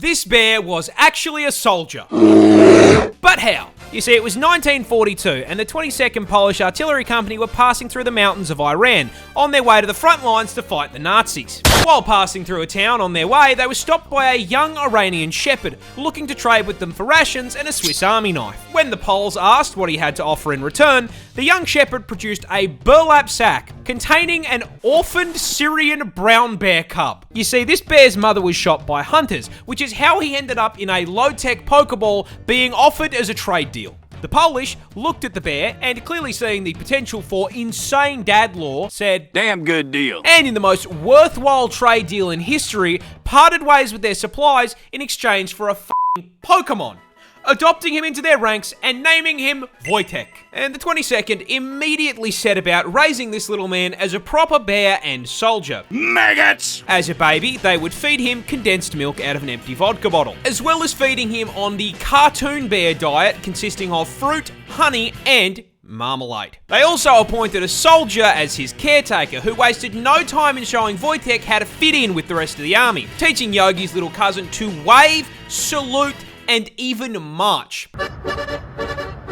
this bear was actually a soldier. But how? You see, it was 1942, and the 22nd Polish Artillery Company were passing through the mountains of Iran, on their way to the front lines to fight the Nazis. While passing through a town on their way, they were stopped by a young Iranian shepherd, looking to trade with them for rations and a Swiss Army knife. When the Poles asked what he had to offer in return, the young shepherd produced a burlap sack containing an orphaned Syrian brown bear cub. You see, this bear's mother was shot by hunters, which is how he ended up in a low-tech Pokeball being offered as a trade deal. The Polish looked at the bear and, clearly seeing the potential for insane dad lore, said, "Damn good deal." And in the most worthwhile trade deal in history, parted ways with their supplies in exchange for a f***ing Pokemon, adopting him into their ranks and naming him Wojtek. And the 22nd immediately set about raising this little man as a proper bear and soldier. Maggots! As a baby, they would feed him condensed milk out of an empty vodka bottle, as well as feeding him on the cartoon bear diet consisting of fruit, honey, and marmalade. They also appointed a soldier as his caretaker, who wasted no time in showing Voytech how to fit in with the rest of the army, teaching Yogi's little cousin to wave, salute, and even march.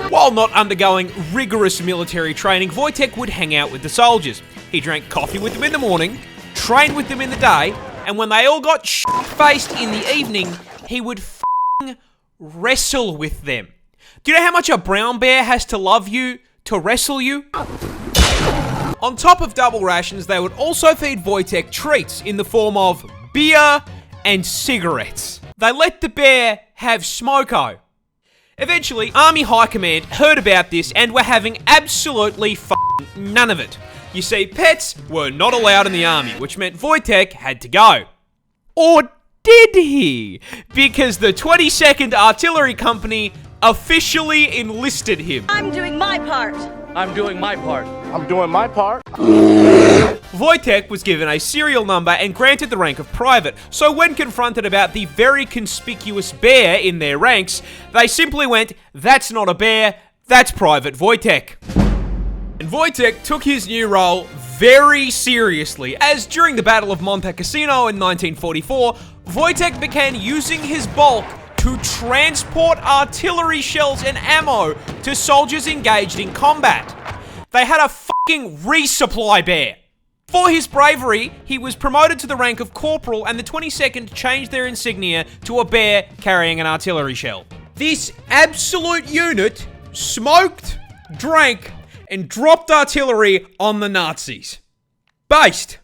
While not undergoing rigorous military training, Wojtek would hang out with the soldiers. He drank coffee with them in the morning, trained with them in the day, and when they all got shit-faced in the evening, he would f***ing wrestle with them. Do you know how much a brown bear has to love you to wrestle you? On top of double rations, they would also feed Wojtek treats in the form of beer and cigarettes. They let the bear have smoko. Eventually, Army High Command heard about this and were having absolutely none of it. You see, pets were not allowed in the army, which meant Wojtek had to go. Or did he? Because the 22nd Artillery Company officially enlisted him. I'm doing my part. I'm doing my part. I'm doing my part. Wojtek was given a serial number and granted the rank of private, so when confronted about the very conspicuous bear in their ranks, they simply went, "That's not a bear, that's Private Wojtek." And Wojtek took his new role very seriously, as during the Battle of Monte Cassino in 1944, Wojtek began using his bulk to transport artillery shells and ammo to soldiers engaged in combat. They had a fucking resupply bear. For his bravery, he was promoted to the rank of corporal, and the 22nd changed their insignia to a bear carrying an artillery shell. This absolute unit smoked, drank, and dropped artillery on the Nazis. Based.